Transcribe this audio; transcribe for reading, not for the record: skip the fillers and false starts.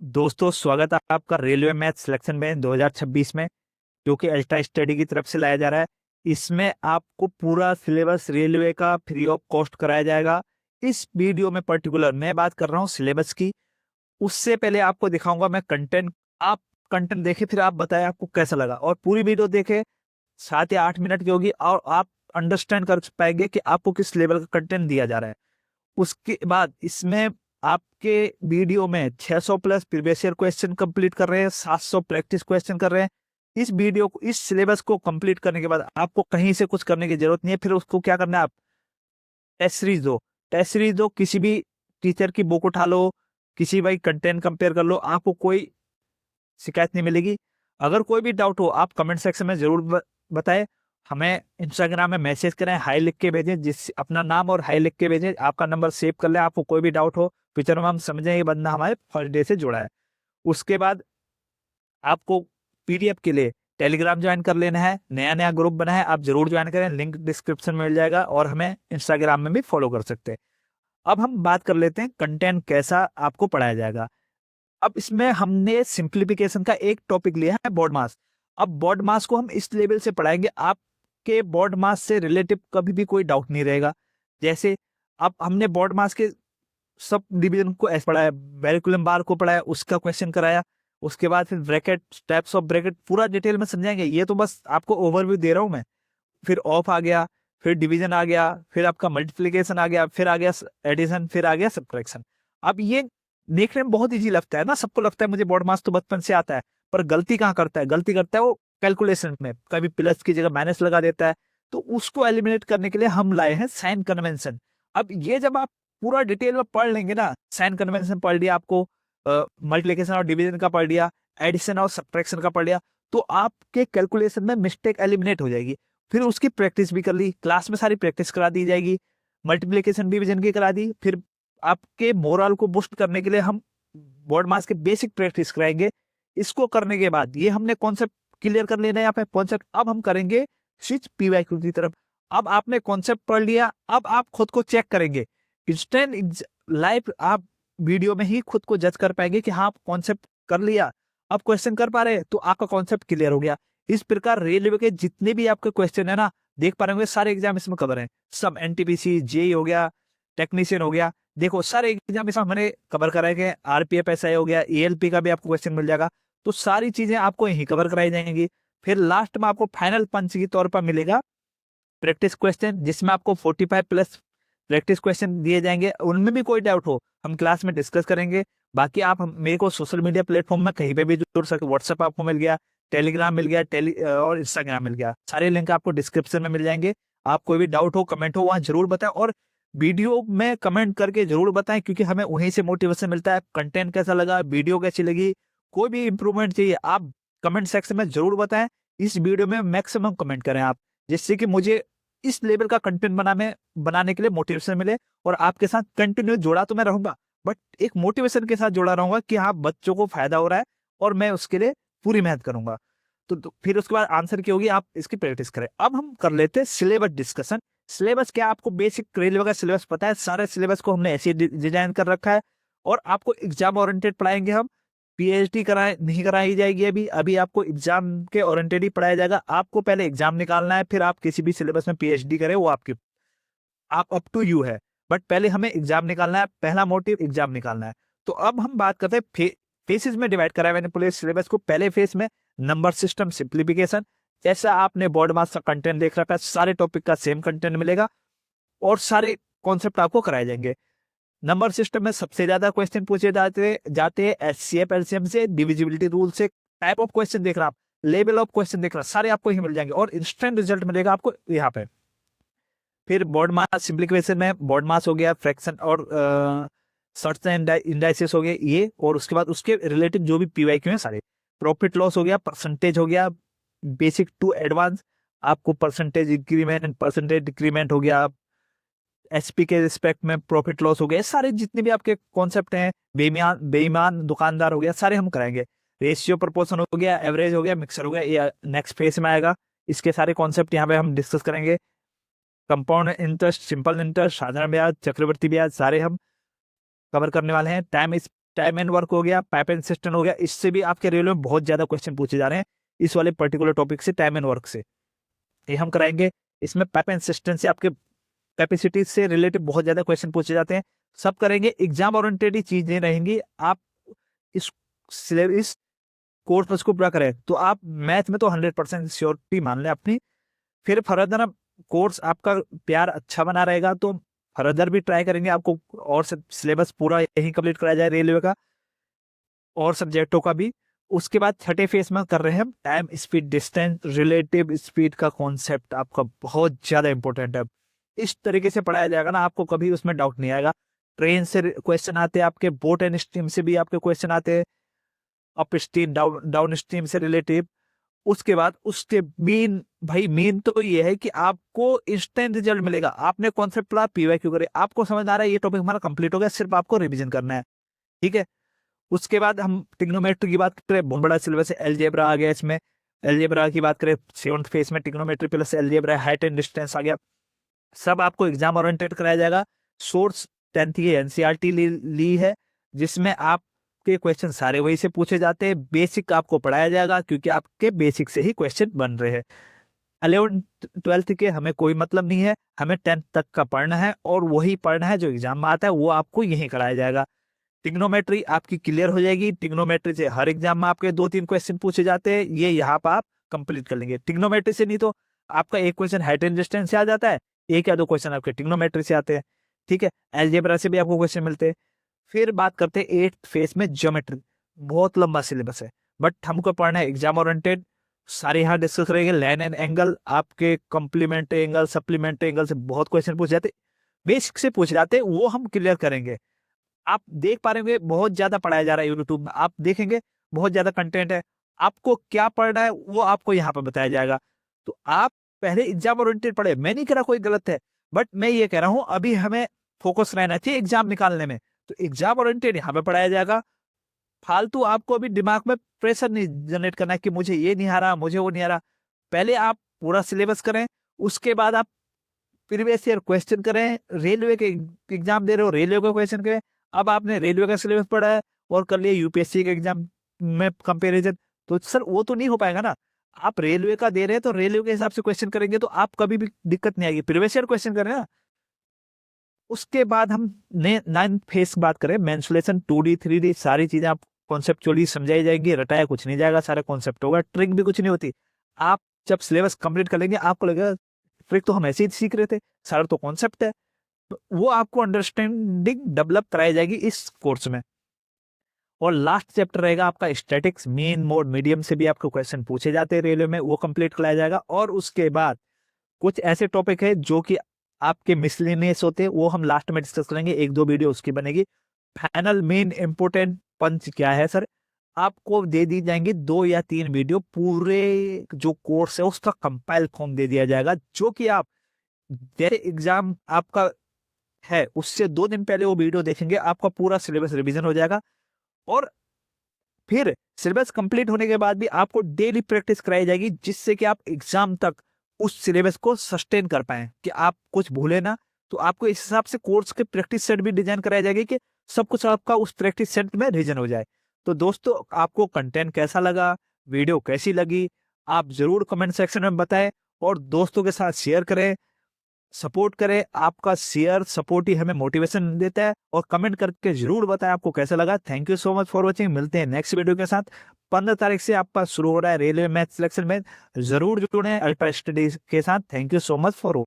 दोस्तों, स्वागत है आपका रेलवे मैथ सिलेक्शन में 2026 में, जो कि अल्ट्रा स्टडी की तरफ से लाया जा रहा है। इसमें आपको पूरा सिलेबस रेलवे का फ्री ऑफ कॉस्ट कराया जाएगा। इस वीडियो में पर्टिकुलर मैं बात कर रहा हूँ सिलेबस की। उससे पहले आपको दिखाऊंगा मैं कंटेंट। आप कंटेंट देखे फिर आप बताएं आपको कैसा लगा, और पूरी वीडियो देखे 7 या 8 मिनट की होगी और आप अंडरस्टैंड कर पाएंगे कि आपको किस लेवल का कंटेंट दिया जा रहा है। उसके बाद इसमें आपके वीडियो में 600 plus previous year question complete कर रहे हैं, 700 प्रैक्टिस क्वेश्चन कर रहे हैं। इस वीडियो को, इस सिलेबस को कंप्लीट करने के बाद आपको कहीं से कुछ करने की जरूरत नहीं है। फिर उसको क्या करना है, आप टेस्ट सीरीज दो। टेस्ट सीरीज दो, किसी भी टीचर की बुक उठा लो, किसी भाई कंटेंट कंपेयर कर लो, आपको कोई शिकायत नहीं मिलेगी। अगर कोई भी डाउट हो आप कमेंट सेक्शन में जरूर बताएं। हमें इंस्टाग्राम में मैसेज करें, हाई लिख के भेजें, जिस अपना नाम और हाई लिख के भेजें, आपका नंबर सेव कर लें। आपको कोई भी डाउट हो फ्यूचर में हम समझें ये बंदा हमारे फर्स्ट डे से जुड़ा है। उसके बाद आपको पीडीएफ के लिए टेलीग्राम ज्वाइन कर लेना है। नया नया ग्रुप बना है, आप जरूर ज्वाइन करें, लिंक डिस्क्रिप्शन में मिल जाएगा। और हमें इंस्टाग्राम में भी फॉलो कर सकते हैं। अब हम बात कर लेते हैं कंटेंट कैसा आपको पढ़ाया जाएगा। अब इसमें हमने सिंप्लीफिकेशन का एक टॉपिक लिया है, बोर्ड मास। अब बोर्ड मास को हम इस लेवल से पढ़ाएंगे, आपके बोर्ड मास से रिलेटिव कभी भी कोई डाउट नहीं रहेगा। जैसे अब हमने बोर्ड मास के सब डिवीजन को ऐसे पढ़ाया, वेरिकुलम बार को पढ़ाया, उसका क्वेश्चन कराया। उसके बाद फिर ब्रैकेट, टाइप्स ऑफ ब्रैकेट पूरा डिटेल में समझाएंगे। ये तो बस आपको ओवरव्यू दे रहा हूं मैं। फिर ऑफ आ गया, फिर डिवीजन आ गया, फिर आपका मल्टीप्लीकेशन आ गया, फिर आ गया एडिशन, फिर आ गया सब्ट्रैक्शन। अब ये देखने में बहुत इजी लगता है ना, सबको लगता है मुझे बोर्ड मास तो बचपन से आता है। पर गलती कहाँ करता है, गलती करता है वो कैलकुलेशन में, कभी प्लस की जगह माइनस लगा देता है। तो उसको एलिमिनेट करने के लिए हम लाए हैं साइन कन्वेंशन। अब ये जब आप पूरा डिटेल में पढ़ लेंगे ना, साइन कन्वेंशन पढ़ लिया, आपको मल्टीप्लिकेशन और डिवीजन का पढ़ लिया, एडिशन और सब्ट्रैक्शन का पढ़ लिया, तो आपके कैलकुलेशन में मिस्टेक एलिमिनेट हो जाएगी। फिर उसकी प्रैक्टिस भी कर ली, क्लास में सारी प्रैक्टिस करा दी जाएगी, मल्टीप्लिकेशन डिवीजन की करा दी। फिर आपके मोरल को बूस्ट करने के लिए हम बोर्ड मास के बेसिक प्रैक्टिस कराएंगे। इसको करने के बाद ये हमने कॉन्सेप्ट क्लियर कर लेना है यहाँ पे कॉन्सेप्ट। अब हम करेंगे स्विच पीवाईक्यू की तरफ। अब आपने कॉन्सेप्ट पढ़ लिया, अब आप खुद को चेक करेंगे इंस्टेंट लाइव। आप वीडियो में ही खुद को जज कर पाएंगे कि हाँ आप कॉन्सेप्ट कर लिया, अब क्वेश्चन कर पा रहे तो आपका कॉन्सेप्ट क्लियर हो गया। इस प्रकार रेलवे के जितने भी आपके क्वेश्चन है ना, देख पा रहे होंगे सारे एग्जाम इसमें कवर है। सब एनटीपीसी, जेई हो गया, टेक्नीशियन हो गया, देखो सारे एग्जाम इसमें हमने कवर कराए गए। आरपीएफ एसआई हो गया, एएलपी का भी आपको क्वेश्चन मिल जाएगा। तो सारी चीजें आपको यहीं कवर कराई जाएंगी। फिर लास्ट में आपको फाइनल पंच के तौर पर मिलेगा प्रैक्टिस क्वेश्चन, जिसमें आपको 45 प्लस प्रैक्टिस क्वेश्चन दिए जाएंगे। उनमें भी कोई डाउट हो हम क्लास में डिस्कस करेंगे। बाकी आप मेरे को सोशल मीडिया प्लेटफॉर्म में कहीं पे भी जुड़ सकते। व्हाट्सएप आपको मिल गया, टेलीग्राम मिल गया, और इंस्टाग्राम मिल गया। सारे लिंक आपको डिस्क्रिप्शन में मिल जाएंगे। आप कोई भी डाउट हो, कमेंट हो, वहां जरूर बताएं। और वीडियो में कमेंट करके जरूर बताएं, क्योंकि हमें वहीं से मोटिवेशन मिलता है। कंटेंट कैसा लगा, वीडियो कैसी लगी, कोई भी इंप्रूवमेंट चाहिए आप कमेंट सेक्शन में जरूर बताएं। इस वीडियो में मैक्सिमम कमेंट करें आप, जिससे कि मुझे इस लेवल का कंटेंट बनाने के लिए मोटिवेशन मिले। और आपके साथ कंटिन्यू जुड़ा तो मैं रहूंगा, बट एक मोटिवेशन के साथ जुड़ा रहूंगा कि हाँ बच्चों को फायदा हो रहा है और मैं उसके लिए पूरी मेहनत करूंगा। तो फिर उसके बाद आंसर की होगी, आप इसकी प्रैक्टिस करें। अब हम कर लेते हैं सिलेबस डिस्कशन। सिलेबस क्या, आपको बेसिक रेलवे का सिलेबस पता है। सारे सिलेबस को हमने ऐसे डिजाइन कर रखा है। और आपको एग्जाम ओरिएंटेड पढ़ाएंगे हम। पीएचडी कराए नहीं कराई जाएगी अभी अभी आपको एग्जाम के ओरिएंटेड ही पढ़ाया जाएगा। आपको पहले एग्जाम निकालना है, फिर आप किसी भी सिलेबस में पीएचडी करें, वो आपकी आप अप टू यू है। बट पहले हमें एग्जाम निकालना है, पहला मोटिव एग्जाम निकालना है। तो अब हम बात करते हैं फेसेस में डिवाइड करा है मैंने पूरे सिलेबस को। पहले फेस में नंबर सिस्टम सिंप्लीफिकेशन। जैसा आपने बोर्ड मास का कंटेंट देख रखा है, सारे टॉपिक का सेम कंटेंट मिलेगा और सारे कॉन्सेप्ट आपको कराए जाएंगे। नंबर सिस्टम में सबसे ज्यादा क्वेश्चन पूछे जाते हैं एचसीएफ एलसीएम से, डिविजिबिलिटी रूल से। टाइप ऑफ क्वेश्चन देख रहा आप, लेवल ऑफ क्वेश्चन देख रहा, सारे आपको ही मिल जाएंगे और इंस्टेंट रिजल्ट मिलेगा आपको यहाँ पे। फिर बोर्ड मास सिंप्लीफिकेशन में बोर्ड मास हो गया, फ्रैक्शन और शॉर्ट्स एंड इंडाइसेस हो गए ये। और उसके बाद उसके रिलेटेड जो भी पीवाईक्यू है सारे। प्रॉफिट लॉस हो गया, परसेंटेज हो गया, बेसिक टू एडवांस। आपको percentage increment and percentage decrement हो गया। एसपी के रिस्पेक्ट में प्रॉफिट लॉस हो गया। सारे जितने भी आपके कॉन्सेप्ट हैं, बेईमान बेईमान दुकानदार हो गया, सारे हम कराएंगे। रेशियो प्रोपोर्शन हो गया, एवरेज हो गया, मिक्सर हो गया, ये नेक्स्ट फेज में आएगा। इसके सारे कॉन्सेप्ट यहाँ पे हम डिस्कस करेंगे। कंपाउंड इंटरेस्ट, सिंपल इंटरेस्ट, साधारण ब्याज, चक्रवर्ती ब्याज, सारे हम कवर करने वाले हैं। टाइम टाइम एंड वर्क हो गया, पाइप एंड सिस्टम हो गया, इससे भी आपके रेलवे में बहुत ज्यादा क्वेश्चन पूछे जा रहे हैं इस वाले पर्टिकुलर टॉपिक से, टाइम एंड वर्क से। ये हम कराएंगे। इसमें पाइप एंड सिस्टम से आपके कैपेसिटी से रिलेटेड बहुत ज्यादा क्वेश्चन पूछे जाते हैं, सब करेंगे। एग्जाम ओरिएंटेड ही चीजें रहेंगी। आप इस इस कोर्स को पूरा करें तो आप मैथ में तो 100% श्योरिटी मान लें अपनी। फिर फर्दर कोर्स आपका प्यार अच्छा बना रहेगा तो फर्दर भी ट्राई करेंगे आपको और सिलेबस पूरा यही कंप्लीट कराया जाए रेलवे का और सब्जेक्टों का भी। उसके बाद छठे फेज में कर रहे हैं हम time speed distance relative speed का कॉन्सेप्ट आपका बहुत ज्यादा इंपॉर्टेंट है। इस तरीके से पढ़ाया जाएगा ना, आपको कभी उसमें डाउट नहीं आएगा। ट्रेन से क्वेश्चन आते हैं आपके, बोट एंड स्ट्रीम से भी आपके क्वेश्चन आते हैं, अप स्ट्रीम डाउन स्ट्रीम से रिलेटिव। उसके बाद उसके मेन तो ये है कि आपको इंस्टेंट रिजल्ट मिलेगा। आपने कॉन्सेप्ट पढ़ा, पीवाईक्यू करे, आपको समझ आ रहा है, ये टॉपिक हमारा कंप्लीट हो गया, सिर्फ आपको रिवीजन करना है, ठीक है। उसके बाद हम ट्रिग्नोमेट्री की बात करें, बहुत बड़ा सिलेबस है, अलजेब्रा आ गया इसमें। अलजेब्रा की बात करें 7th फेज में trigonometry plus algebra, height and distance आ गया। सब आपको एग्जाम ओरिएंटेड कराया जाएगा। सोर्स 10th की एनसीईआरटी ली है, जिसमें आपके क्वेश्चन सारे वही से पूछे जाते हैं। बेसिक आपको पढ़ाया जाएगा क्योंकि आपके बेसिक से ही क्वेश्चन बन रहे हैं। 11th 12th के हमें कोई मतलब नहीं है, हमें 10th तक का पढ़ना है और वही पढ़ना है जो एग्जाम में आता है, वो आपको यही कराया जाएगा। ट्रिग्नोमेट्री आपकी क्लियर हो जाएगी। ट्रिग्नोमेट्री से हर एग्जाम में आपके 2-3 क्वेश्चन पूछे जाते हैं, ये यहाँ पर आप कंप्लीट कर लेंगे। ट्रिग्नोमेट्री से नहीं तो आपका एक क्वेश्चन हाइट एंड डिस्टेंस से आ जाता है, एक या दो क्वेश्चन आपके ट्रिग्नोमेट्री से आते हैं, ठीक है। अलजेब्रा से भी आपको क्वेश्चन मिलते हैं। फिर बात करते हैं 8th फेज में ज्योमेट्री। बहुत लंबा सिलेबस है बट हमको पढ़ना है एग्जाम ओरिएंटेड। सारे यहाँ डिस्कस करेंगे। लाइन एंड एंगल, आपके कॉम्प्लीमेंट्री एंगल, सप्लीमेंट्री एंगल से बहुत क्वेश्चन पूछ जाते, बेसिक से पूछ जाते, वो हम क्लियर करेंगे। आप देख पा रहे होंगे बहुत ज्यादा पढ़ाया जा रहा है यूट्यूब में, आप देखेंगे बहुत ज्यादा कंटेंट है। आपको क्या पढ़ना है वो आपको यहाँ पर बताया जाएगा। तो आप पहले एग्जाम ओरिएंटेड पढ़े, मैं नहीं कह रहा कोई गलत है, बट मैं ये कह रहा हूँ अभी हमें फोकस रहना चाहिए एग्जाम निकालने में, तो एग्जाम ओरिएंटेड यहाँ पे पढ़ाया जाएगा। फालतू आपको अभी दिमाग में प्रेशर नहीं जनरेट करना है कि मुझे ये नहीं आ रहा, मुझे वो नहीं आ रहा। पहले आप पूरा सिलेबस करें, उसके बाद आप प्रीवियस ईयर क्वेश्चन करें। रेलवे के एग्जाम दे रहे हो, रेलवे का क्वेश्चन करें। अब आपने रेलवे का सिलेबस पढ़ा है और कर लिया यूपीएससी के एग्जाम में कंपेरिजन, तो सर वो तो नहीं हो पाएगा ना। आप रेलवे का दे रहे हैं तो रेलवे के हिसाब से क्वेश्चन करेंगे तो आप कभी भी दिक्कत नहीं आएगी। प्रीवियस ईयर क्वेश्चन करें ना। उसके बाद हम 9th फेज बात करें, मेंसुरेशन 2D 3D सारी चीजें आप कॉन्सेप्चुअली समझाई जाएगी, रटाया कुछ नहीं जाएगा, सारा कॉन्सेप्ट होगा, ट्रिक भी कुछ नहीं होती। आप जब सिलेबस कंप्लीट कर लेंगे आपको लगेगा ट्रिक तो हम ऐसे ही सीख रहे थे, सारा तो कॉन्सेप्ट है। तो वो आपको अंडरस्टैंडिंग डेवलप कराई जाएगी इस कोर्स में। और लास्ट चैप्टर रहेगा आपका स्टैटिक्स, मेन मोड मीडियम से भी आपको क्वेश्चन पूछे जाते हैं रेलवे में, वो कंप्लीट कराया जाएगा। और उसके बाद कुछ ऐसे टॉपिक है जो कि आपके मिसलेनियस होते हैं, वो हम लास्ट में डिस्कस करेंगे, 1-2 वीडियो उसकी बनेगी। फाइनल मेन इंपोर्टेंट पंच क्या है सर, आपको दे दी जाएंगी 2 या 3 वीडियो, पूरे जो कोर्स है उसका कंपाइल फॉर्म दे दिया जाएगा, जो कि आप जैसे एग्जाम आपका है उससे 2 दिन पहले वो वीडियो देखेंगे, आपका पूरा सिलेबस रिवीजन हो जाएगा। और फिर सिलेबस कंप्लीट होने के बाद भी आपको डेली प्रैक्टिस कराई जाएगी, जिससे कि आप एग्जाम तक उस सिलेबस को सस्टेन कर पाए, कि आप कुछ भूले ना। तो आपको इस हिसाब से कोर्स के प्रैक्टिस सेट भी डिजाइन कराई जाएगी कि सब कुछ आपका उस प्रैक्टिस सेट में रिवीजन हो जाए। तो दोस्तों आपको कंटेंट कैसा लगा, वीडियो कैसी लगी, आप जरूर कमेंट सेक्शन में बताएं और दोस्तों के साथ शेयर करें, सपोर्ट करें। आपका शेयर सपोर्ट ही हमें मोटिवेशन देता है। और कमेंट करके जरूर बताएं आपको कैसा लगा। Thank you so much for watching. मिलते हैं नेक्स्ट वीडियो के साथ। 15 तारीख से आपका शुरू हो रहा है रेलवे मैथ सिलेक्शन में, जरूर जुड़े अल्ट्रा स्टडीज के साथ। Thank you so much for